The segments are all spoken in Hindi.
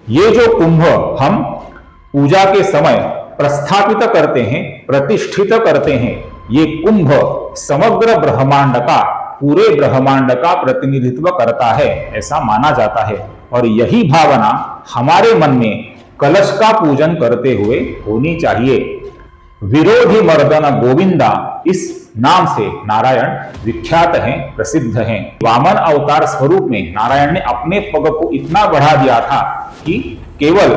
ये जो कुंभ हम पूजा के समय प्रस्थापित करते हैं, प्रतिष्ठित करते हैं, ये कुंभ समग्र ब्रह्मांड का, पूरे ब्रह्मांड का प्रतिनिधित्व करता है, ऐसा माना जाता है। और यही भावना हमारे मन में कलश का पूजन करते हुए होनी चाहिए। विरोधी मर्दन गोविंदा, इस नाम से नारायण विख्यात हैं, प्रसिद्ध हैं। वामन अवतार स्वरूप में नारायण ने अपने पग को इतना बढ़ा दिया था कि केवल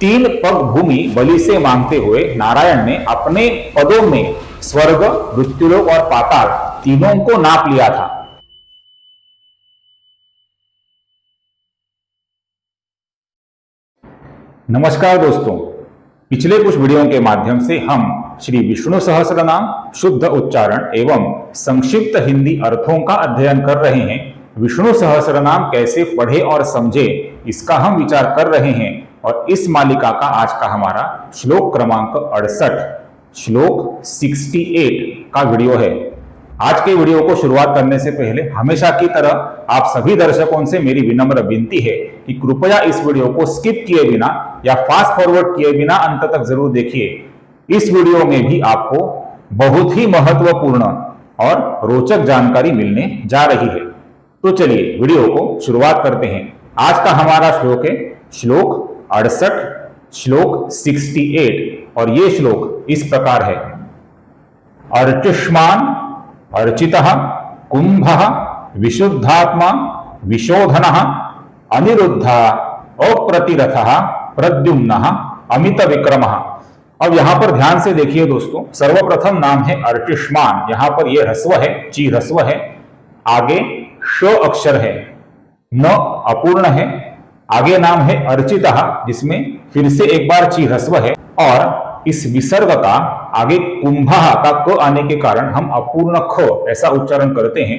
3 पग भूमि बलि से मांगते हुए नारायण ने अपने पदों में स्वर्ग, मृत्युलोक और पाताल तीनों को नाप लिया था। नमस्कार दोस्तों, पिछले कुछ वीडियो के माध्यम से हम श्री विष्णु सहस्रनाम शुद्ध उच्चारण एवं संक्षिप्त हिंदी अर्थों का अध्ययन कर रहे हैं। विष्णु सहस्रनाम कैसे पढ़े और समझे, इसका हम विचार कर रहे हैं। और इस मालिका का आज का हमारा श्लोक क्रमांक 68, श्लोक 68 का वीडियो है। आज के वीडियो को शुरुआत करने से पहले हमेशा की तरह आप सभी दर्शकों से मेरी विनम्र विनती है कि कृपया इस वीडियो को स्किप किए बिना या फास्ट फॉरवर्ड किए बिना अंत तक जरूर देखिए। इस वीडियो में भी आपको बहुत ही महत्वपूर्ण और रोचक जानकारी मिलने जा रही है। तो चलिए वीडियो को शुरुआत करते हैं। आज का हमारा श्लोक है श्लोक 68, श्लोक 68। और ये श्लोक इस प्रकार है। अर्चिष्मान अर्चितः कुंभः विशुद्धात्मा विशोधनः अनिरुद्धः अप्रतिरथः प्रद्युम्नः अमित विक्रमः। अब यहां पर ध्यान से देखिए दोस्तों, सर्वप्रथम नाम है अर्चिष्मान। यहां पर यह ह्रस्व है, ची ह्रस्व है, आगे श अक्षर है, न अपूर्ण है, आगे नाम है अर्चितः जिसमें फिर से एक बार ची ह्रस्व है। और इस विसर्ग का आगे कुंभः का क आने के कारण हम अपूर्ण ख ऐसा उच्चारण करते हैं।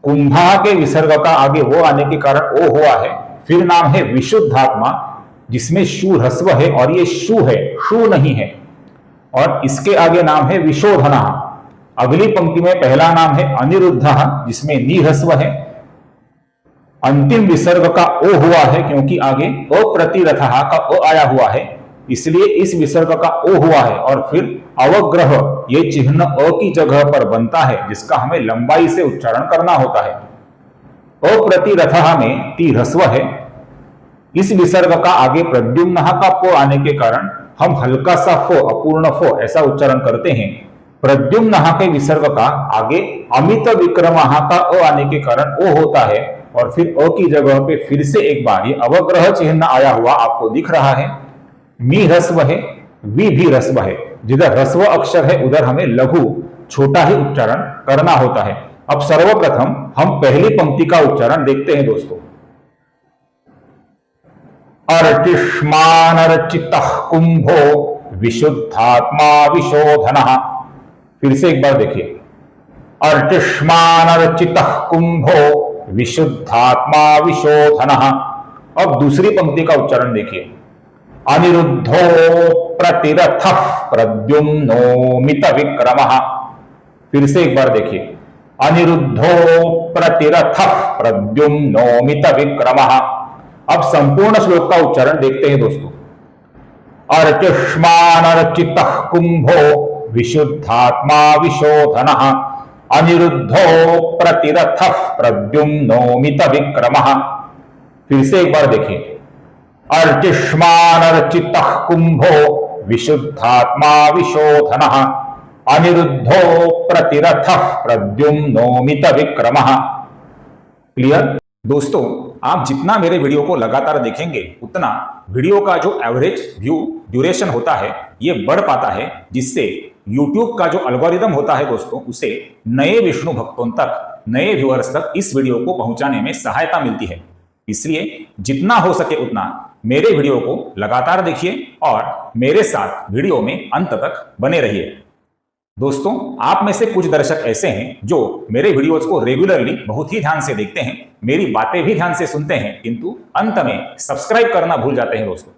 कुंभः के विसर्ग का आगे वो आने के कारण ओ हुआ है। फिर नाम है विशुद्धात्मा जिसमें शू ह्रस्व है और ये शू है, शू नहीं है। और इसके आगे नाम है विशोधनः। अगली पंक्ति में पहला नाम है अनिरुद्धः जिसमें नी ह्रस्व है। अंतिम विसर्ग का ओ हुआ है क्योंकि आगे अप्रतिरथः का ओ आया हुआ है, इसलिए इस विसर्ग का ओ हुआ है। और फिर अवग्रह, ये चिन्ह अ की जगह पर बनता है जिसका हमें लंबाई से उच्चारण करना होता है। अप्रतिरथः में ती ह्रस्व है। इस विसर्ग का आगे प्रद्युम्नः का प आने के कारण हम हल्का सा फ, अपूर्ण फ ऐसा उच्चारण करते हैं। प्रद्युम्नः के विसर्ग का आगे अमित विक्रमः का अ आने के कारण ओ होता है। और फिर अ की जगह पे फिर से एक बार ये अवग्रह चिन्ह आया हुआ आपको दिख रहा है। मी ह्रस्व है, वी भी ह्रस्व है। जिधर ह्रस्व अक्षर है उधर हमें लघु छोटा ही उच्चारण करना होता है। अब सर्वप्रथम हम पहली पंक्ति का उच्चारण देखते हैं दोस्तों। अर्चिष्मान अर्चितः कुंभो विशुद्धात्मा विशोधनः। फिर से एक बार देखिए, अर्चिष्मान अर्चितः कुंभो विशुद्धात्मा विशोधनः। अब दूसरी पंक्ति का उच्चारण देखिए। अनिरुद्धो प्रतिरथः प्रद्युम्नोमित विक्रमः। फिर से एक बार देखिए, अनिरुद्धो प्रतिरथः प्रद्युम्नोमित विक्रमः। अब संपूर्ण श्लोक का उच्चारण देखते हैं दोस्तों। अर्चिष्मान अर्चितः कुंभो विशुद्धात्मा विशोधनः अनिरुद्धो प्रतिरथः प्रद्युम्नोमित विक्रमः। फिर से एक बार देखिए, अर्चिष्मान अर्चितः कुंभो विशुद्धात्मा विशोधनः अनिरुद्धो प्रतिरथः प्रद्युम्नोमित विक्रमः। क्लियर दोस्तों, आप जितना मेरे वीडियो को लगातार देखेंगे उतना वीडियो का जो एवरेज व्यू ड्यूरेशन होता है ये बढ़ पाता है, जिससे YouTube का जो एल्गोरिदम होता है दोस्तों उसे नए विष्णु भक्तों तक, नए व्यूअर्स तक इस वीडियो को पहुंचाने में सहायता मिलती है। इसलिए जितना हो सके उतना मेरे वीडियो को लगातार देखिए और मेरे साथ वीडियो में अंत तक बने रहिए। दोस्तों, आप में से कुछ दर्शक ऐसे हैं जो मेरे वीडियोज को रेगुलरली बहुत ही ध्यान से देखते हैं, मेरी बातें भी ध्यान से सुनते हैं, किंतु अंत में सब्सक्राइब करना भूल जाते हैं। दोस्तों,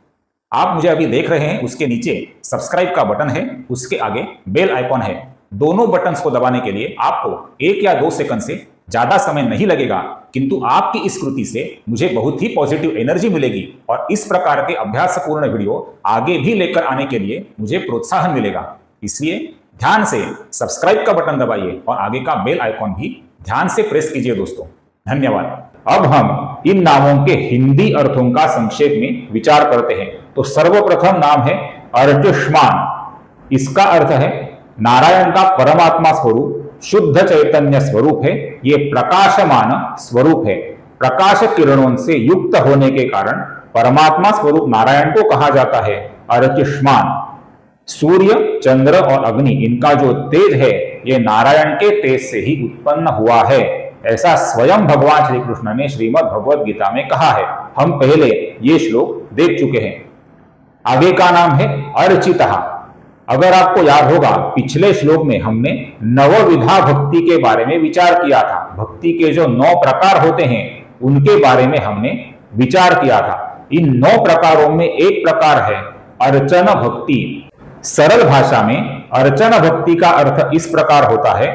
आप मुझे अभी देख रहे हैं, उसके नीचे सब्सक्राइब का बटन है, उसके आगे बेल आइकॉन है। दोनों बटन्स को दबाने के लिए आपको 1 या 2 सेकंड से ज्यादा समय नहीं लगेगा, किंतु आपकी इस कृति से मुझे बहुत ही पॉजिटिव एनर्जी मिलेगी और इस प्रकार के अभ्यासपूर्ण वीडियो आगे भी लेकर आने के लिए मुझे प्रोत्साहन मिलेगा। इसलिए ध्यान से सब्सक्राइब का बटन दबाइए और आगे का बेल आइकॉन भी ध्यान से प्रेस कीजिए दोस्तों। धन्यवाद। अब हम इन नामों के हिंदी अर्थों का संक्षेप में विचार करते हैं। तो सर्वप्रथम नाम है अर्जुष्मान। इसका अर्थ है नारायण का परमात्मा स्वरूप, शुद्ध चैतन्य स्वरूप है। ये प्रकाशमान स्वरूप है। प्रकाश किरणों से युक्त होने के कारण परमात्मा स्वरूप नारायण को कहा जाता है अर्जुष्मान। सूर्य, चंद्र और अग्नि, इनका जो तेज है ये नारायण के तेज से ही उत्पन्न हुआ है, ऐसा स्वयं भगवान श्री कृष्ण ने श्रीमद् भगवद गीता में कहा है। हम पहले ये श्लोक देख चुके हैं। आगे का नाम है अर्चितः। अगर आपको याद होगा, पिछले श्लोक में हमने नवविधा भक्ति के बारे में विचार किया था। भक्ति के जो 9 प्रकार होते हैं उनके बारे में हमने विचार किया था। इन 9 प्रकारों में एक प्रकार है अर्चन भक्ति। सरल भाषा में अर्चन भक्ति का अर्थ इस प्रकार होता है,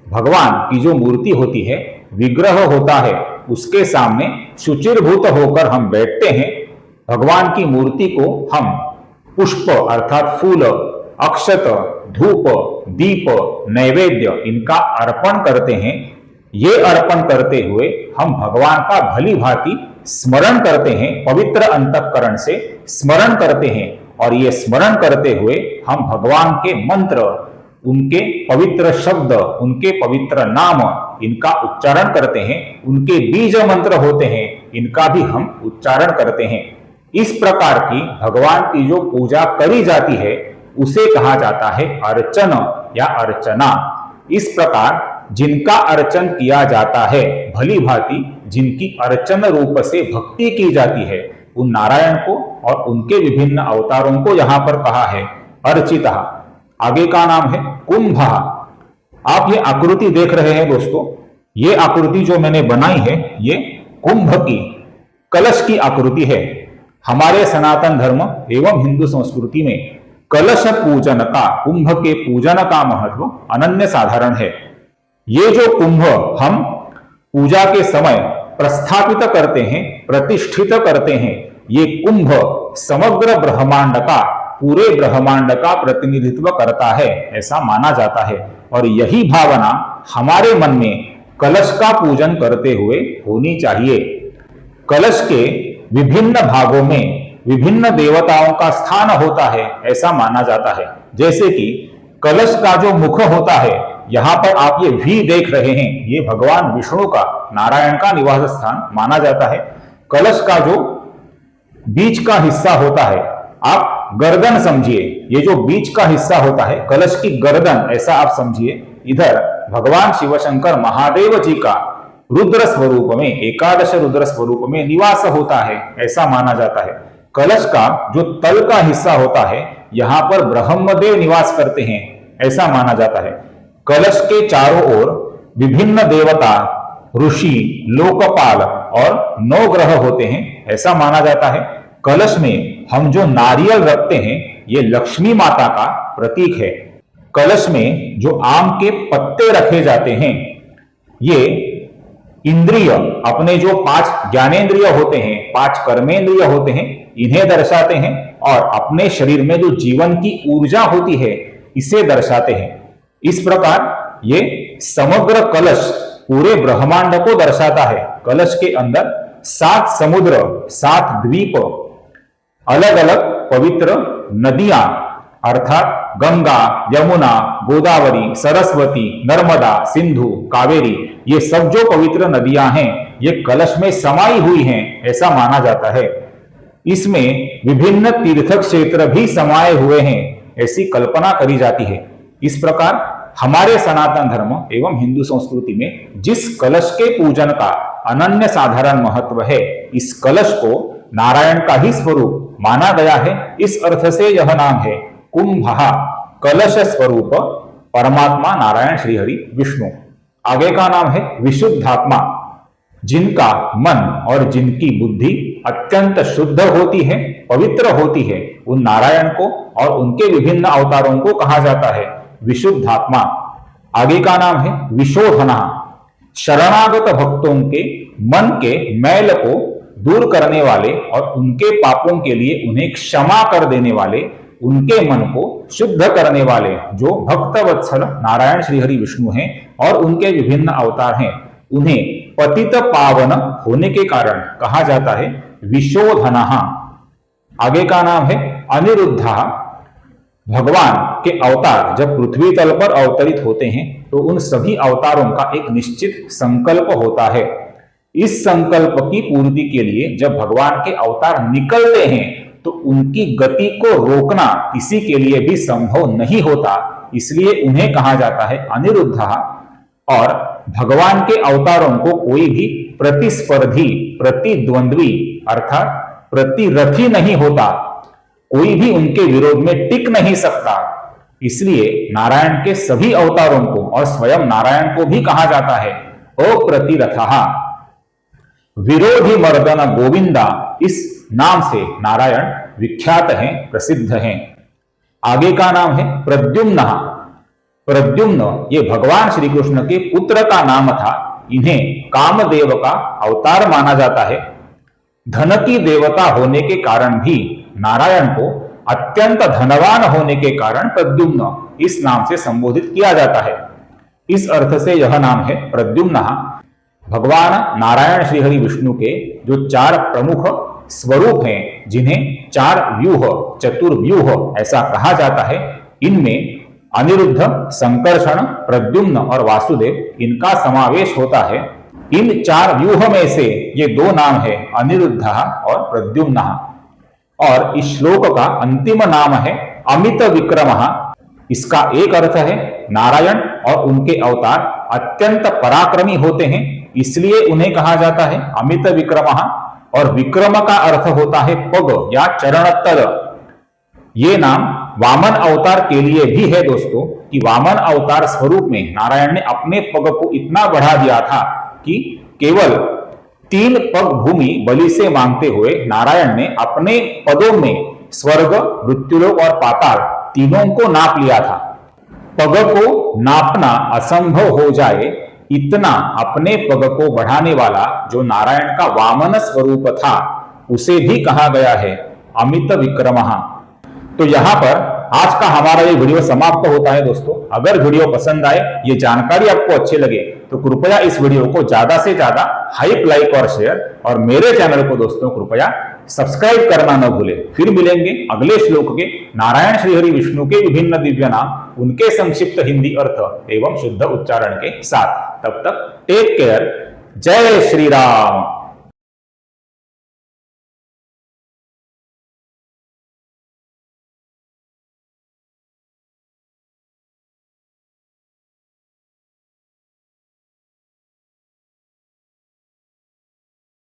भगवान की जो मूर्ति होती है, विग्रह होता है, उसके सामने शुचिर्भूत होकर हम बैठते हैं। भगवान की मूर्ति को हम पुष्प अर्थात फूल, अक्षत, धूप, दीप, नैवेद्य इनका अर्पण करते हैं। ये अर्पण करते हुए हम भगवान का भली भांति स्मरण करते हैं, पवित्र अंतःकरण से स्मरण करते हैं। और ये स्मरण करते हुए हम भगवान के मंत्र, उनके पवित्र शब्द, उनके पवित्र नाम, इनका उच्चारण करते हैं। उनके बीज मंत्र होते हैं, इनका भी हम उच्चारण करते हैं। इस प्रकार की भगवान की जो पूजा करी जाती है उसे कहा जाता है अर्चन या अर्चना। इस प्रकार जिनका अर्चन किया जाता है, भली भांति जिनकी अर्चन रूप से भक्ति की जाती है, उन नारायण को और उनके विभिन्न अवतारों को यहां पर कहा है अर्चितः। आगे का नाम है कुंभ। आप ये आकृति देख रहे हैं दोस्तों, ये आकृति जो मैंने बनाई है ये कुंभ की, कलश की आकृति है। हमारे सनातन धर्म एवं हिंदू संस्कृति में कलश पूजन का, कुंभ के पूजन का महत्व अनन्य साधारण है। ये जो कुंभ हम पूजा के समय प्रस्थापित करते हैं, प्रतिष्ठित करते हैं, ये कुंभ समग्र ब्रह्मांड का, पूरे ब्रह्मांड का प्रतिनिधित्व करता है, ऐसा माना जाता है। और यही भावना हमारे मन में कलश का पूजन करते हुए होनी चाहिए। कलश के विभिन्न भागों में विभिन्न देवताओं का स्थान होता है, ऐसा माना जाता है। जैसे कि कलश का जो मुख होता है, यहां पर आप ये वी देख रहे हैं, ये भगवान विष्णु का, नारायण का निवास स्थान माना जाता है। कलश का जो बीच का हिस्सा होता है, आप गर्दन समझिए, ये जो बीच का हिस्सा होता है कलश की गर्दन, ऐसा आप समझिए। इधर भगवान शिव शंकर महादेव जी का रुद्र स्वरूप में, एकादश रुद्र स्वरूप में निवास होता है, ऐसा माना जाता है। कलश का जो तल का हिस्सा होता है, यहां पर ब्रह्मदेव निवास करते हैं, ऐसा माना जाता है। कलश के चारों ओर विभिन्न देवता, ऋषि, लोकपाल और 9 ग्रह होते हैं, ऐसा माना जाता है। कलश में हम जो नारियल रखते हैं, ये लक्ष्मी माता का प्रतीक है। कलश में जो आम के पत्ते रखे जाते हैं, ये इंद्रिय, अपने जो 5 ज्ञानेंद्रिय होते हैं, 5 कर्मेंद्रिय होते हैं, इन्हें दर्शाते हैं। और अपने शरीर में जो जीवन की ऊर्जा होती है, इसे दर्शाते हैं। इस प्रकार ये समग्र कलश पूरे ब्रह्मांड को दर्शाता है। कलश के अंदर 7 समुद्र, 7 द्वीप, अलग अलग पवित्र नदियां अर्थात गंगा, यमुना, गोदावरी, सरस्वती, नर्मदा, सिंधु, कावेरी, ये सब जो पवित्र नदियां हैं, ये कलश में समाई हुई हैं, ऐसा माना जाता है। इसमें विभिन्न तीर्थ क्षेत्र भी समाये हुए हैं, ऐसी कल्पना करी जाती है। इस प्रकार हमारे सनातन धर्म एवं हिंदू संस्कृति में जिस कलश के पूजन का अनन्य साधारण महत्व है, इस कलश को नारायण का ही स्वरूप माना गया है। इस अर्थ से यह नाम है कुंभः, कलश स्वरूप परमात्मा नारायण श्रीहरि विष्णु। आगे का नाम है विशुद्धात्मा, जिनका मन और जिनकी बुद्धि अत्यंत शुद्ध होती है, पवित्र होती है, उन नारायण को और उनके विभिन्न अवतारों को कहा जाता है विशुद्धात्मा। आगे का नाम है विशोधना। शरणागत भक्तों के मन के मैल को दूर करने वाले और उनके पापों के लिए उन्हें क्षमा कर देने वाले, उनके मन को शुद्ध करने वाले जो भक्त वत्सल नारायण श्रीहरि विष्णु हैं और उनके विभिन्न अवतार हैं, उन्हें पतित पावन होने के कारण कहा जाता है विशोधनः। आगे का नाम है अनिरुद्धा। भगवान के अवतार जब पृथ्वी तल पर अवतरित होते हैं तो उन सभी अवतारों का एक निश्चित संकल्प होता है। इस संकल्प की पूर्ति के लिए जब भगवान के अवतार निकलते हैं तो उनकी गति को रोकना किसी के लिए भी संभव नहीं होता, इसलिए उन्हें कहा जाता है अनिरुद्ध। और भगवान के अवतारों को कोई भी प्रतिस्पर्धी, प्रतिद्वंद्वी अर्थात प्रतिरथी नहीं होता, कोई भी उनके विरोध में टिक नहीं सकता। इसलिए नारायण के सभी अवतारों को और स्वयं नारायण को भी कहा जाता है अप्रतिरथः। विरोधी मर्दन गोविंदा, इस नाम से नारायण विख्यात हैं, प्रसिद्ध हैं। आगे का नाम है प्रद्युम्न। प्रद्युम्न ये भगवान श्री कृष्ण के पुत्र का नाम था। इन्हें कामदेव का अवतार माना जाता है। धन की देवता होने के कारण भी नारायण को अत्यंत धनवान होने के कारण प्रद्युम्न इस नाम से संबोधित किया जाता है। इस अर्थ से यह नाम है प्रद्युम्न। भगवान नारायण श्रीहरि विष्णु के जो चार प्रमुख स्वरूप हैं, जिन्हें चार व्यूह, चतुर्व्यूह ऐसा कहा जाता है, इनमें अनिरुद्ध, संकर्षण, प्रद्युम्न और वासुदेव, इनका समावेश होता है। इन चार व्यूह में से ये दो नाम है अनिरुद्ध और प्रद्युम्न। और इस श्लोक का अंतिम नाम है अमित विक्रमः। इसका एक अर्थ है नारायण और उनके अवतार अत्यंत पराक्रमी होते हैं, इसलिए उन्हें कहा जाता है अमित विक्रमः। और विक्रम का अर्थ होता है पग या चरण तल। ये नाम वामन अवतार के लिए भी है दोस्तों, कि वामन अवतार स्वरूप में नारायण ने अपने पग को इतना बढ़ा दिया था कि केवल 3 पग भूमि बलि से मांगते हुए नारायण ने अपने पदों में स्वर्ग, मृत्युलोक और पाताल तीनों को नाप लिया था। पग को नापना असंभव हो जाए इतना अपने पग को बढ़ाने वाला जो नारायण का वामन स्वरूप था, उसे भी कहा गया है अमित विक्रमः। तो यहां पर आज का हमारा ये वीडियो समाप्त होता है दोस्तों। अगर वीडियो पसंद आए, ये जानकारी आपको अच्छी लगे, तो कृपया इस वीडियो को ज्यादा से ज्यादा हाइप, लाइक और शेयर, और मेरे चैनल को दोस्तों कृपया सब्सक्राइब करना न भूले। फिर मिलेंगे अगले श्लोक के नारायण श्रीहरि विष्णु के विभिन्न दिव्य नाम, उनके संक्षिप्त हिंदी अर्थ एवं शुद्ध उच्चारण के साथ। तब तक टेक केयर। जय श्री राम।